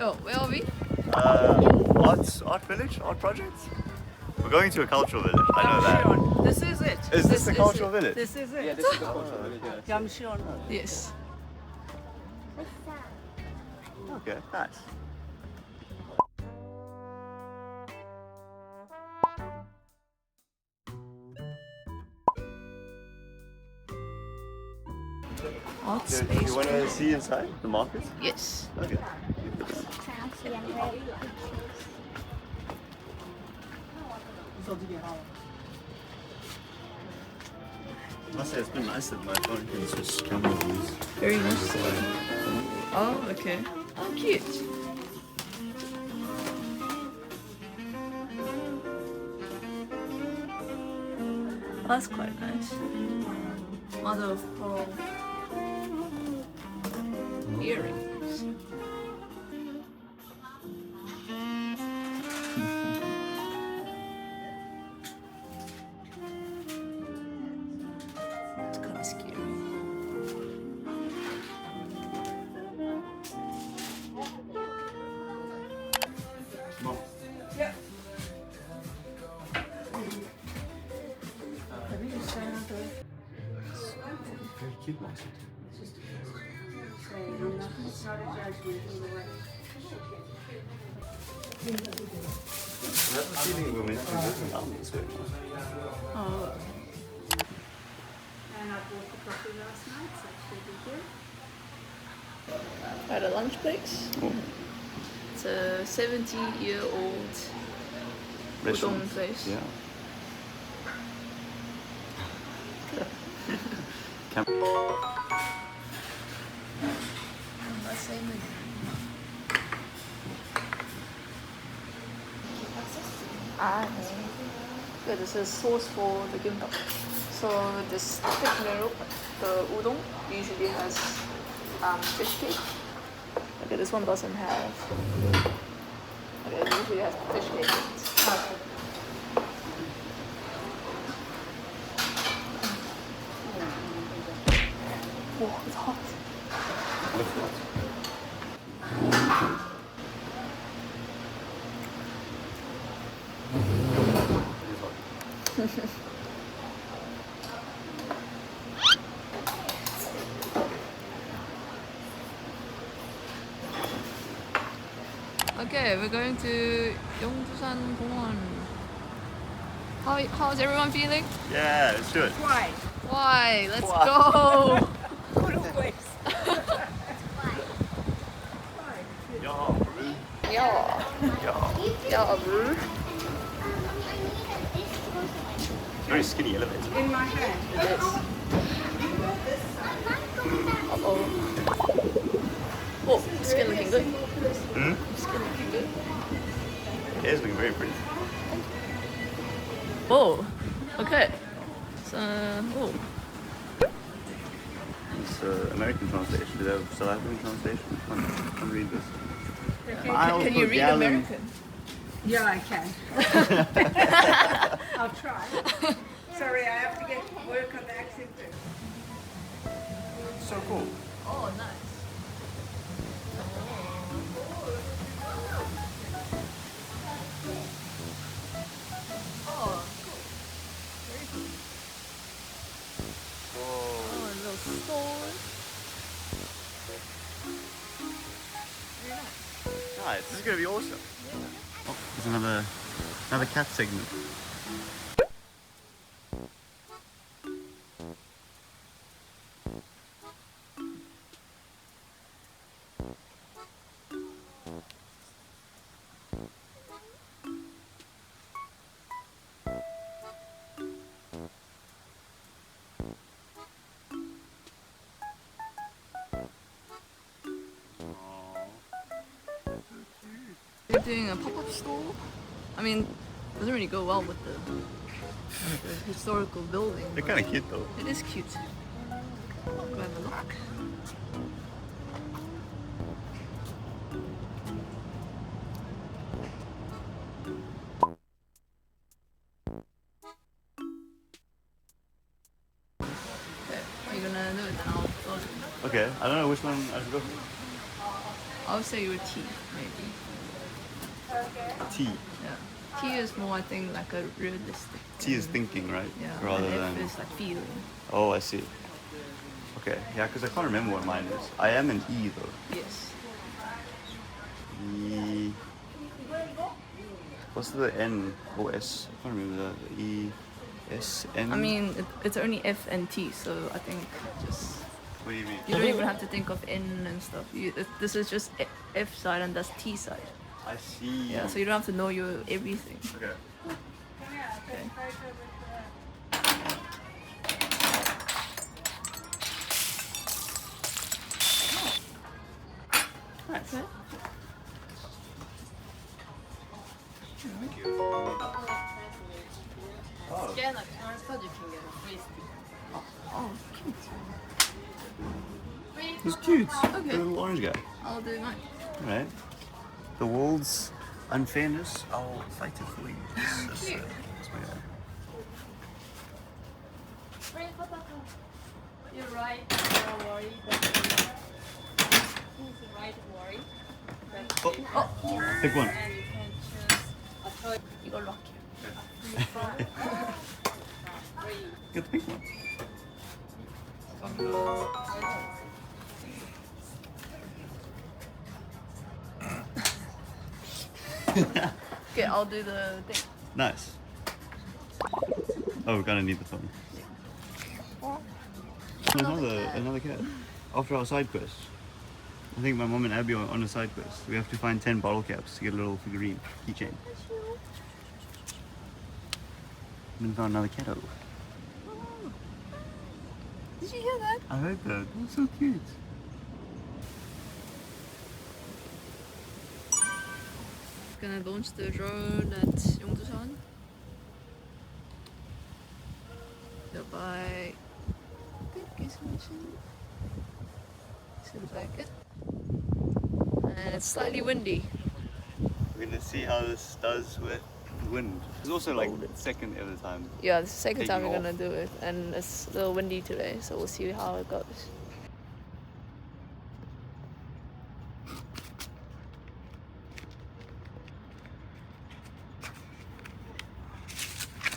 Oh, where are we? Art village, art projects. We're going to a cultural village. I know that. Yamşon. This is it. Is this the cultural village? This is it. Yeah, this is the cultural village. Yeah. Yamşon. Yes. Okay, nice. Art Do space. you want to see inside the market? Yes. Okay. I must say it's been nice that my phone can switch camera views. Very nice. Oh, okay. Oh, cute. That's quite nice. Mother of pearl earrings. It's kind of scary. Very cute market. I have a feeling we're meant to be looking down this way. Oh, And I bought the coffee last night, so it should be good. at a lunch place. Oh, It's a 70-year-old udon place. Yeah. Cam- Ah, yeah, this is sauce for the gimbap. So this thick noodle, the udon, usually has fish cake. Okay, this one doesn't have. Okay, it usually has fish cake. Oh, it's hot. Okay, we're going to Yongdusan 공원. How's everyone feeling? Yeah, let's do it. Why? Why? Let's go! Yeah, Yeah. Yeah, bro. very skinny elevator. In my hand. Yes. Uh-oh. Oh, skin looking good. Hmm? Skin looking good. It is looking very pretty. Oh, okay. So, oh. It's American translation. Do they have South African translation? I can't read this. Can you read American? Yeah, I can. I'll try. Sorry, I have to get work on the accent too. So cool. Oh, nice. Oh, cool. Very cool. Oh, a little store. Very nice. Nice. This is gonna be awesome. Oh, there's another cat segment. They're doing a pop-up store. I mean, it doesn't really go well with the historical building. They're kind of cute though. It is cute. Go have a look. Okay, are you gonna do it then? I'll go. Okay, I don't know which one I should go for. I would say you're T, maybe. T. Yeah. T is more, I think, like a realistic. T is thinking, right? Yeah. Rather and than. F is like feeling. Oh, I see. Okay, yeah, because I can't remember what mine is. I am an E though. Yes. E. What's the N or S? I can't remember that. E. S. N. I mean, it's only F and T, so I think just. What do you mean? You don't even have to think of N and stuff. This is just F side and that's T side. I see. Yeah, so you don't have to know your everything. Okay. Okay. Nice. Okay. Thank you. Oh, Oh, cute. it's cute. Okay. The little orange guy. I'll do mine. Right. The world's unfairness, I'll fight it for you. That's Cute. that's my guy. You're right. Don't worry. He's right. Worry. Oh, pick one. And you can choose a toy. You got lucky. Get the pink one. Okay, I'll do the thing. Nice. Oh, we're gonna need the phone. Another cat. After our side quest. I think my mom and Abby are on a side quest. We have to find 10 bottle caps to get a little figurine, keychain. And then found another cat. Did you hear that? I heard that. That's so cute. Gonna launch the drone at Yongdushan. By seems like it. And it's slightly windy. We're gonna see how this does with wind. It's also like the second ever time. Yeah, it's the second time Taking we're gonna off. do it, and it's a little windy today, so we'll see how it goes.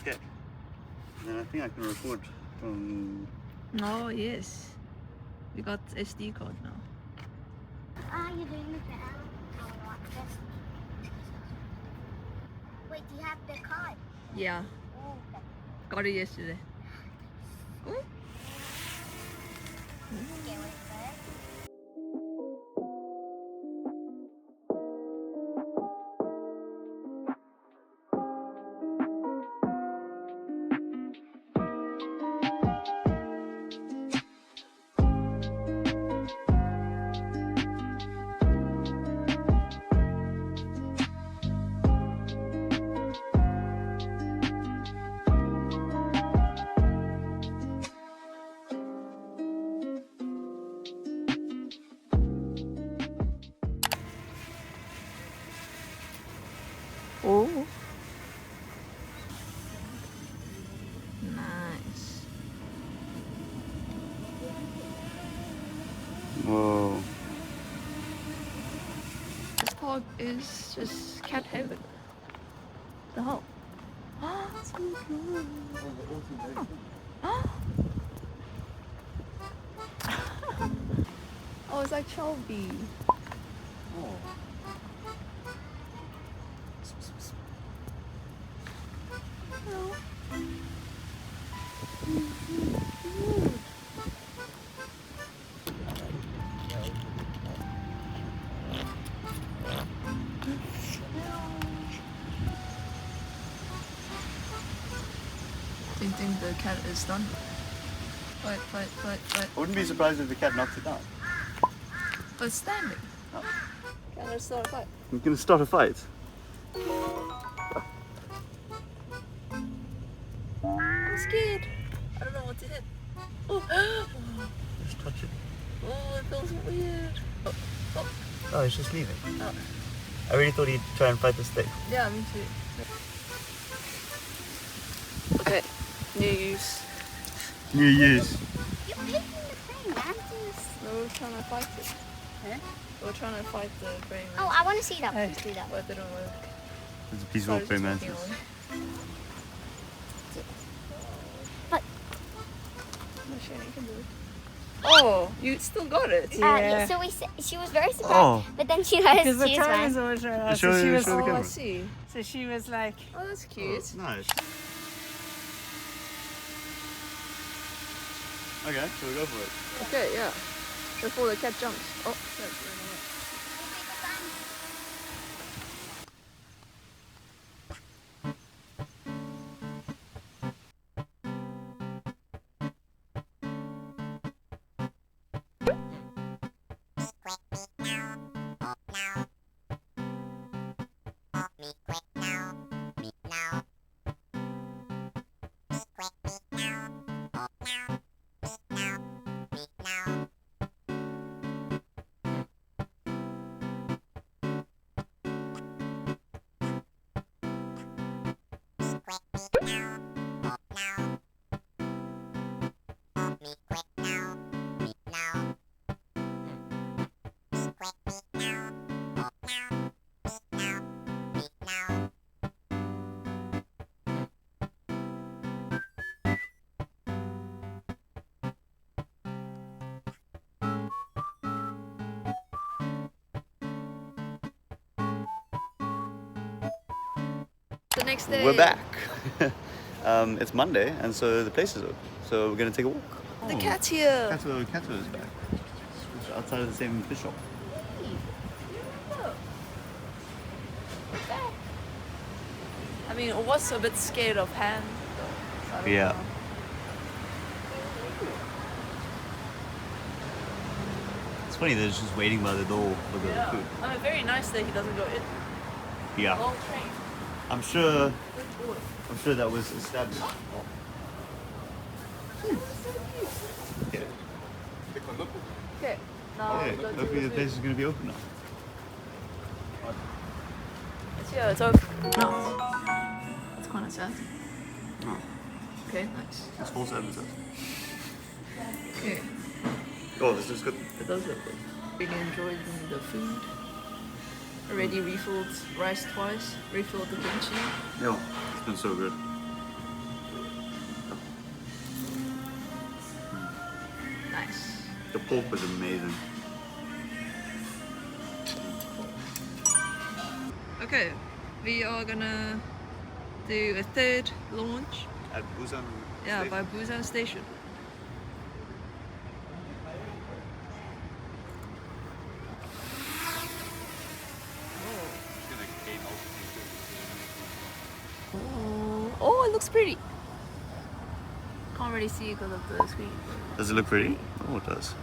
Okay. And then I think I can record from. Oh yes, we got SD card now. Ah, you're doing it now. I wanna watch this. Wait, do you have the card? Yeah, Oh, okay. got it yesterday. Ooh. Okay, wait for it. Oh. Nice. Whoa. This park is just cat heaven. The whole. So cool. Oh, it's like Shelby. Oh. Oh. Do you think the cat is done? Fight. I wouldn't be surprised if the cat knocks it down. But it's standing. Oh. Can I start a fight? You can start a fight. I'm scared. I don't know what to hit. Oh, Just touch it. oh, it feels weird. Oh, it's just leaving. Oh. I really thought he'd try and fight the stick. Yeah, me too. Okay, new use. New use. You're making the thing, aren't you? No, we're trying to fight it. Huh? We're trying to fight the praying Oh, mantis, I want to see that. Please do that. but it didn't work. It's a peaceful Sorry, praying just mantis. walking But on. No, Shane, you can do it. Oh, you still got it. yeah, so she was very surprised, Oh. but then she was Because the she was time fine. is always right out. Show- So she was, show the Oh, I camera. see. so she was like, Oh, that's cute. Nice. Okay, so we go for it. Okay, yeah. Before the cat jumps. Oh, that's ran away. The next day. We're back. It's Monday, and so the place is open. So we're gonna take a walk. The cat's here. Kato is back. It's outside of the same fish shop. I mean, I was a bit scared of Han. So I don't Yeah. know. It's funny that it's just waiting by the door for the Yeah. food. I mean, very nice that he doesn't go in. Yeah. Long train. I'm sure Good boy. that was established. Yeah. Okay. Now Yeah, go to hopefully the the place is food. gonna be open now. It's here. It's open. No. That's kind of sad. Oh, Okay, nice. it's full service. Okay. Oh, this is good. It does look good. Really enjoyed the food. Already refilled rice twice. Refilled the kimchi. Yeah, it's been so good. Nice. The pork was amazing. Okay, we are gonna do a third launch. At Busan. Yeah, by Busan Station. Oh, it looks pretty. Can't really see because of the screen. Does it look pretty? Oh, it does.